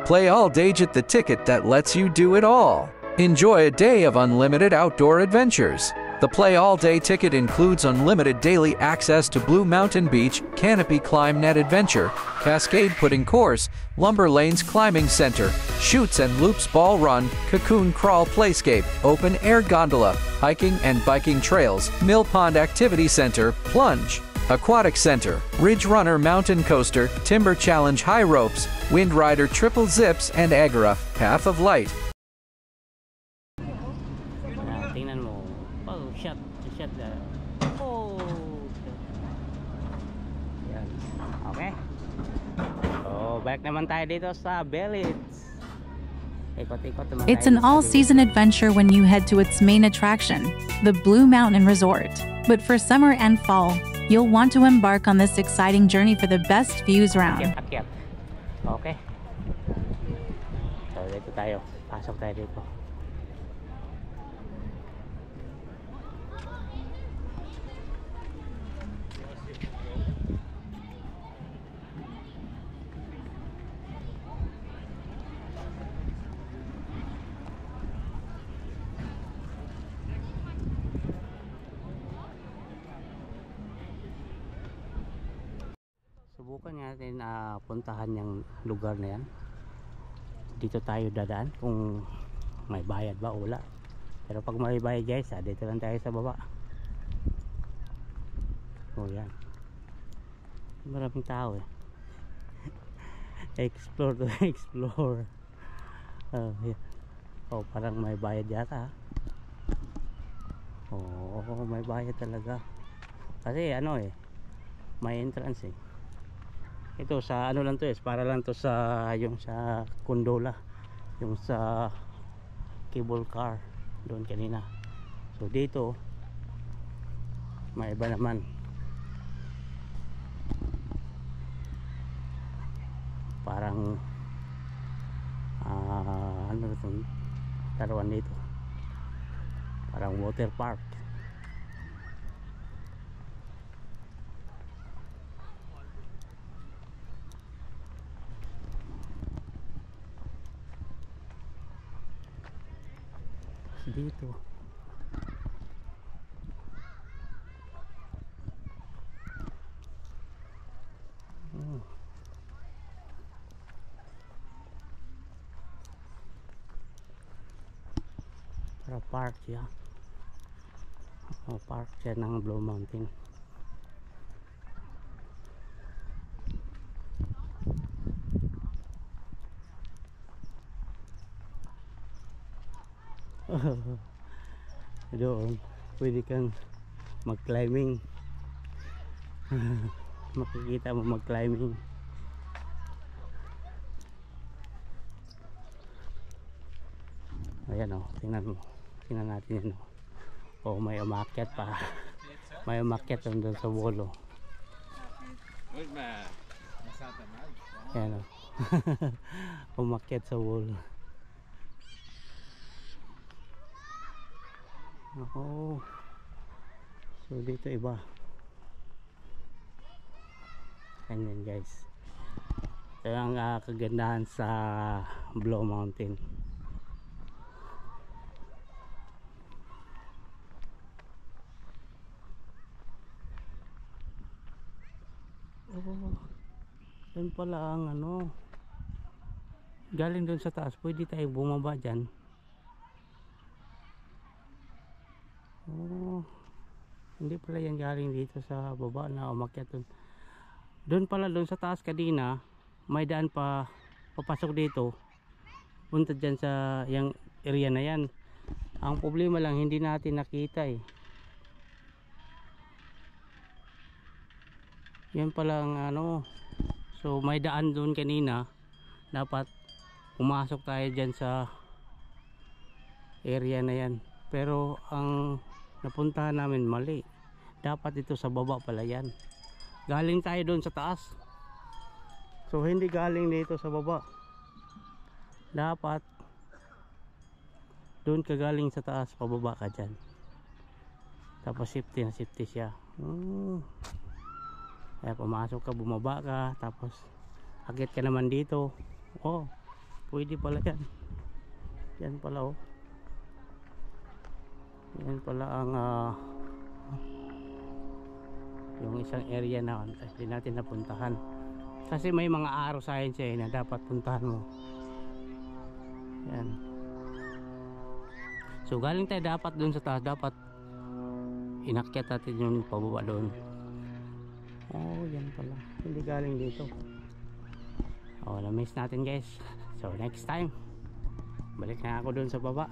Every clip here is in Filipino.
Play all day at the ticket that lets you do it all. Enjoy a day of unlimited outdoor adventures. The Play All Day ticket includes unlimited daily access to Blue Mountain Beach, Canopy Climb Net Adventure, Cascade Pudding Course, Lumber Lanes Climbing Center, Chutes and Loops Ball Run, Cocoon Crawl Playscape, Open Air Gondola, Hiking and Biking Trails, Mill Pond Activity Center, Plunge, Aquatic Center, Ridge Runner Mountain Coaster, Timber Challenge High Ropes, Wind Rider Triple Zips, and Agora, Path of Light. Tingnan mo. Oh, shot na. Oh. Yan. Okay. So, back naman tayo dito sa Belits. Ikot-ikot naman. It's an all-season adventure when you head to its main attraction, the Blue Mountain Resort. But for summer and fall, you'll want to embark on this exciting journey for the best views round. Akyat. Okay. So, dito tayo. Pasok tayo dito. Subukan natin puntahan yung lugar na yan. Dito tayo dadaan kung may bayad ba o wala. Pero pag may bayad guys, dito lang tayo sa baba. O yan. Maraming tao eh. Explore to explore. Yeah. Oh, parang may bayad yata. Oh, may bayad talaga. Kasi ano eh, may entrance eh. Ito sa ano lang to eh, para lang to sa yung sa gondola, yung sa cable car doon kanina. So dito may iba naman. Parang ano itong taruan dito, parang water park. Dito para park siya. Park siya ng Blue Mountain. Doon pwede kang mag-climbing. Makikita mo mag-climbing. Ayan o, tingnan mo. Tingnan natin yan o. May umakyat pa. May umakyat doon sa wall o. Ayan o. Umakyat sa wall. Oh, so dito iba. Ganyan guys. Ito ang kagandahan sa Blue Mountain. Oh, yan pala ang ano. Galing doon sa taas, pwede tayo bumaba dyan. Oh, hindi pala yan galing dito sa baba na umakyat doon. Doon pala doon sa taas kanina, may daan pa papasok dito. Punta dyan sa yung area na yan. Ang problema lang, hindi natin nakita eh. Yan pala ang ano. So may daan doon kanina. Dapat pumasok tayo dyan sa area na yan. Pero ang napuntahan namin mali. Dapat ito sa baba pala yan. Galing tayo doon sa taas. So hindi galing dito sa baba. Dapat doon ka galing sa taas, pababa ka dyan. Tapos safety na safety siya. Kaya pumasok ka, bumaba ka, tapos akit ka naman dito. Oh, pwede pala yan. Yan pala oh. Yan pala ang yung isang area na hindi natin napuntahan. Kasi may mga araw science na dapat puntahan mo. Yan. So galing tayo dapat dun sa taas. Dapat inakyat natin yung pababa doon. Oh, yan pala. Hindi galing dito. Oh, na-miss natin guys. So next time, balik na ako dun sa baba.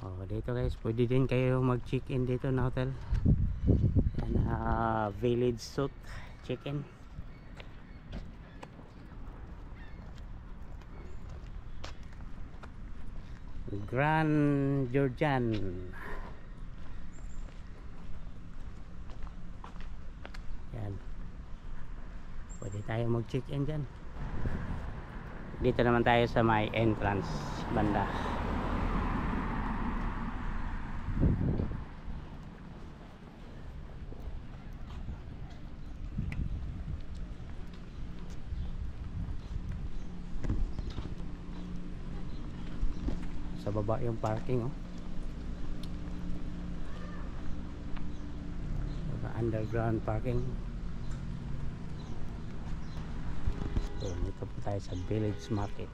Oh, dito guys, pwede din kayo mag-check-in dito na hotel. Yan, Village Suite check-in. Grand Georgian. Yan. Pwede tayo mag-check-in dyan. Dito naman tayo sa may entrance banda. Sa baba yung parking oh. Underground parking. So dito po tayo sa Village Market.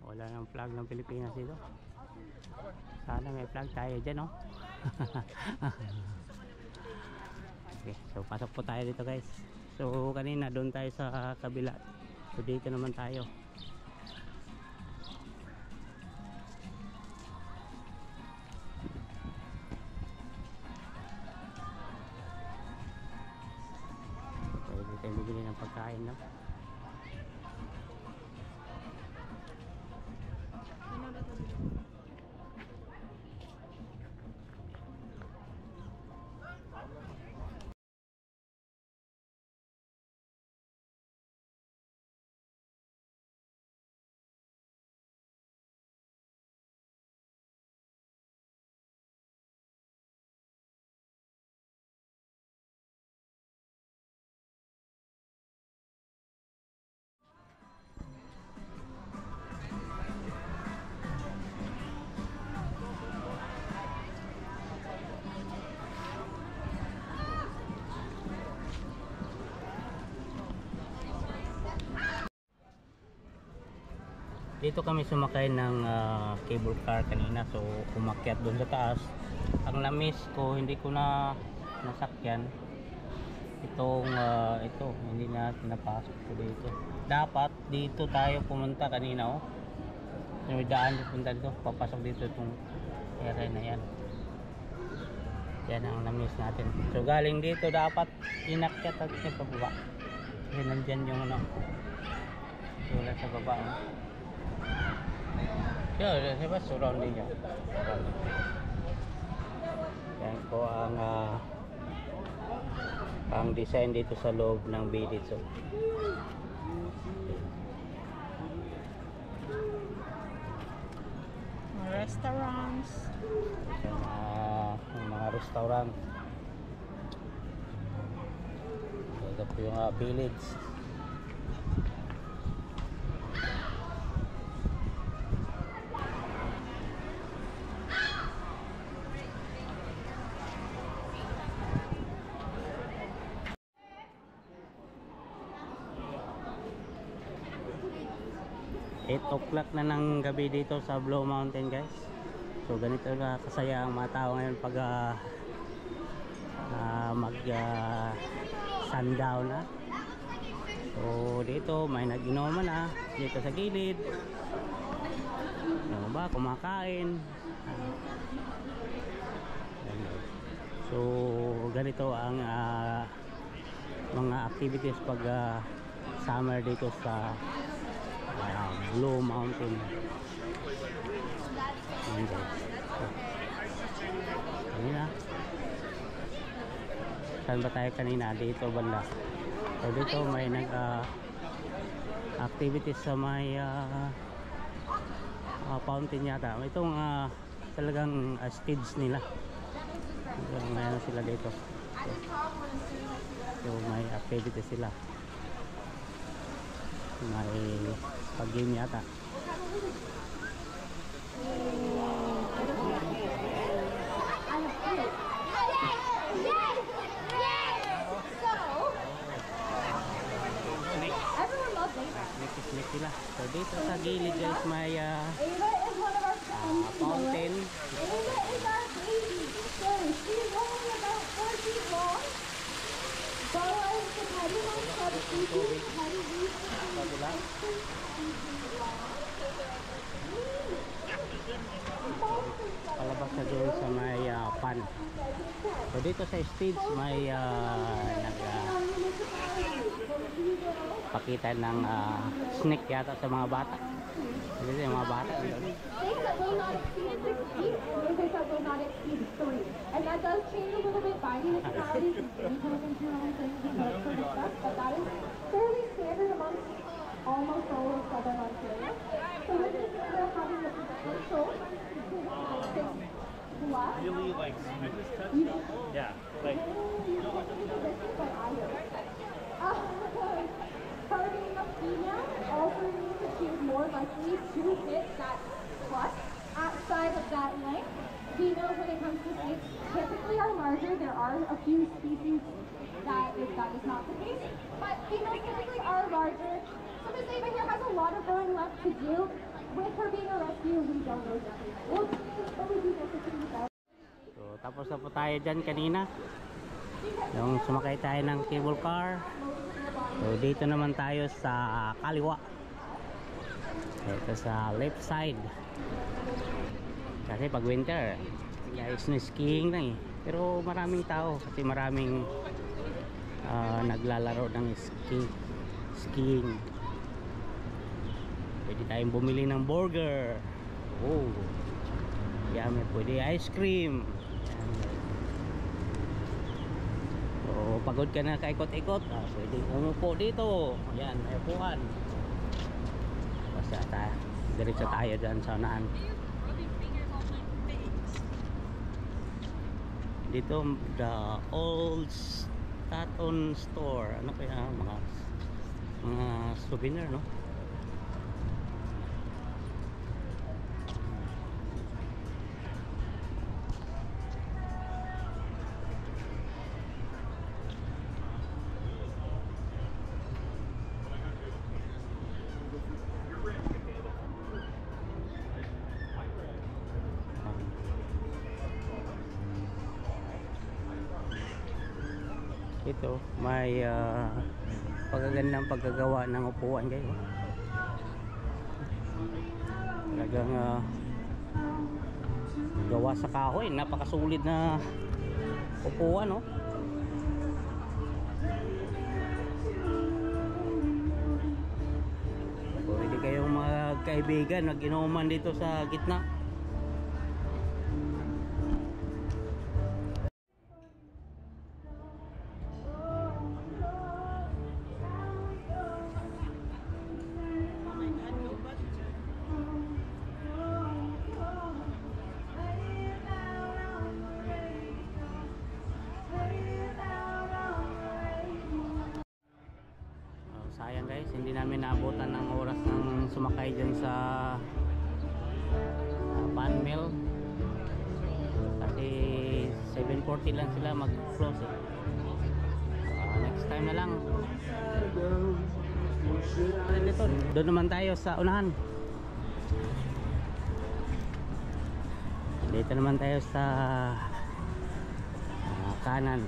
Wala nang flag ng Pilipinas dito. Sana may flag tayo dyan oh. Okay, so pasok po tayo dito guys. So kanina doon tayo sa kabila. So dito naman tayo. Pwede tayo bibili ng pagkain no? Dito kami sumakay ng cable car kanina, so umakyat doon sa taas. Ang na-miss ko, hindi ko na nasakyan itong ito, hindi na pinapasok ko dito. Dapat dito tayo pumunta kanina oh. May daan pupunta dito, papasok dito itong area na yan. Yan ang na-miss natin. So galing dito dapat inakyat at pababa. Yan, nandyan yung ano, wala sa baba oh. Yeah, diba surrounding niya. Yan po ang design dito sa loob ng Village. So, restaurants. Yan, mga restaurant. Ito po yung Village. 8 o'clock na ng gabi dito sa Blue Mountain, guys. So ganito na kasaya ang mga tao ngayon pag mag sundown na. So dito may nag-inuman na dito sa gilid. Ano ba, kumakain. So ganito ang mga activities pag summer dito sa Blue Mountain. Ayan, guys. So, kanina saan ba tayo kanina? Dito banda. So dito may nag activities sa may fountain yata. Itong talagang stage nila. Mayroon sila dito. So may activities sila. May pag-game yata. Snake sila. So dito sa gilid, guys, may fountain. Ava is our baby. So she's only about 4 feet long. Bella is the teddy one, so she's the teddy beast. Palabas na doon sa may pan. So dito sa stage may pakita ng snake yata sa mga bata. Dito yung mga bata. Things that will not exceed 6 feet, things that will not exceed 3. And that does change a little bit by municipalities and things we look for the stuff, but that is fairly standard amongst almost all of Southern Ontario. So with this, we're having the potential Really like Smith's touch? Yeah, like targeting a female also means that she is more likely to hit that plus outside of that length. Females, when it comes to snakes, typically are larger. There are a few species that is not the case, but females typically are larger. So Miss Ava here has a lot of growing left to do. With her being a rescue, we don't know exactly what it is, but we do get to see that. So tapos na po tayo dyan kanina. Yung sumakay tayo ng cable car. So dito naman tayo sa kaliwa. Ito sa left side. Kasi pag winter, guys, na skiing lang eh. Pero maraming tao kasi maraming naglalaro ng skiing. Pwede tayong bumili ng burger. Oh. Yummy. Pwede ice cream. So pagod ka na kaikot-ikot, pwede umupo dito. Ayan, may upuan. Basta diretso tayo dyan sa unahan. Dito the old Staton store. Ano kaya mga souvenir, no? Ito may pagagandang pagkagawa ng upuan, guys. Talagang gawa sa kahoy, napakasulit na upuan, no? Pwede kayong mga kaibigan mag-inuman dito sa gitna. Sayang, guys, hindi namin naabutan ng oras ng sumakay dyan sa pan mill kasi 7:40 lang sila mag-close eh. Next time na lang. Doon naman tayo sa unahan. dito naman tayo sa kanan.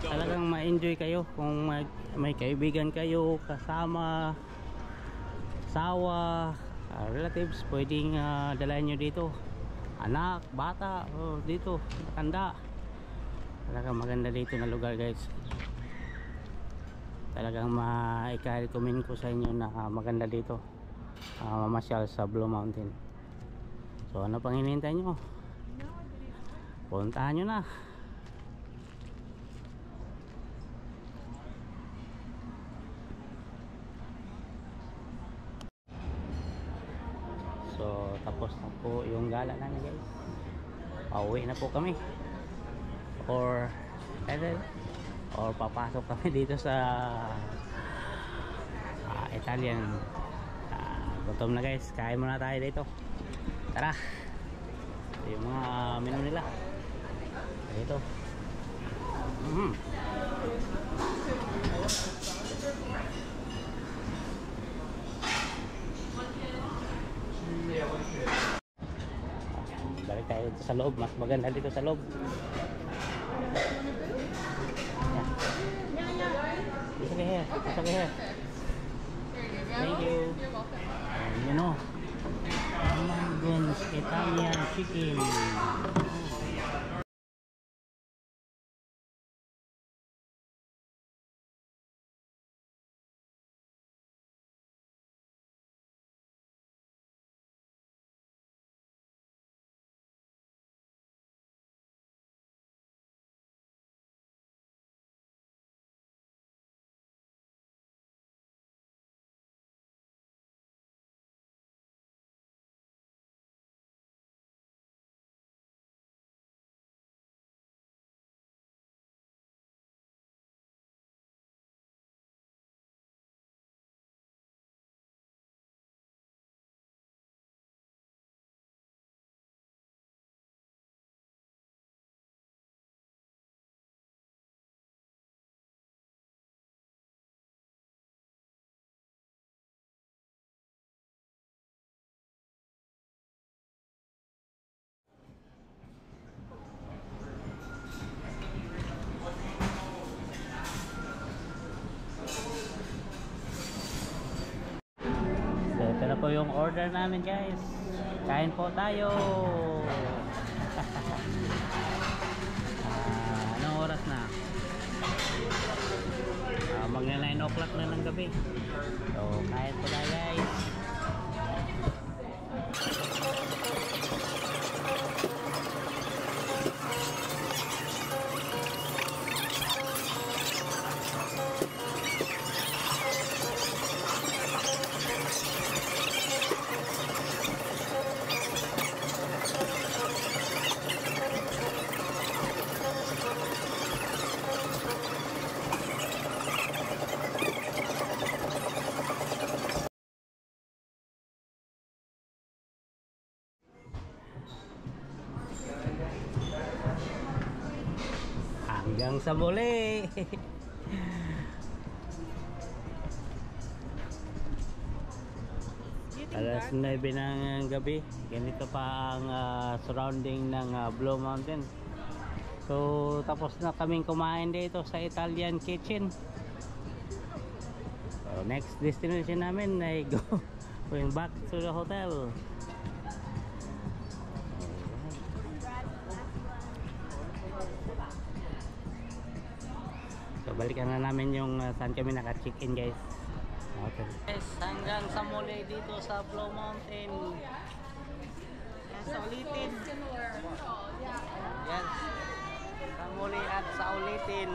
Talagang ma-enjoy kayo kung may kaibigan kayo, kasama, asawa, relatives, pwedeng dalayan nyo dito, anak, bata, dito, matanda. Talagang maganda dito na lugar guys. Talagang ma-recommend ko sa inyo na maganda dito, mamasyal sa Blue Mountain. So ano pang hinihintay nyo? Puntahan nyo na. So tapos na po yung gala namin guys. Pauwi na po kami. Or papasok kami dito sa Italian. Gutom na guys. Kain muna tayo dito. Tara. Ito yung mga menu nila. Dito. Balik tayo dito sa loob. Mas maganda dito sa loob. It's okay here. It's okay here. Thank you. You know, oh my goodness, Italian chicken. Ito na po yung order namin guys. Kain po tayo. Anong oras na? Magna 9 o'clock na ng gabi. So kain po tayo guys. Hanggang sa muli. Alas 9 ng gabi. Ganito pa ang surrounding ng Blue Mountain. So tapos na kaming kumain dito sa Italian kitchen. So next destination namin ay going back to the hotel. So balikan na namin yung saan kami naka-check-in guys. Okay. Guys, hanggang sa muli dito sa Blue Mountain. Yan, sa ulitin. Yan. Sa muli at sa ulitin.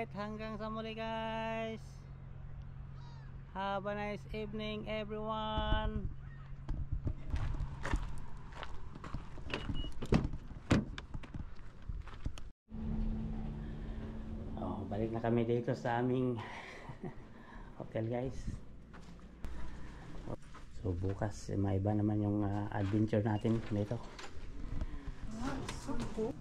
Alright, hanggang sa muli guys. Have a nice evening everyone. Balik na kami dito sa aming hotel guys. So bukas maiba naman yung adventure natin dito. So cool.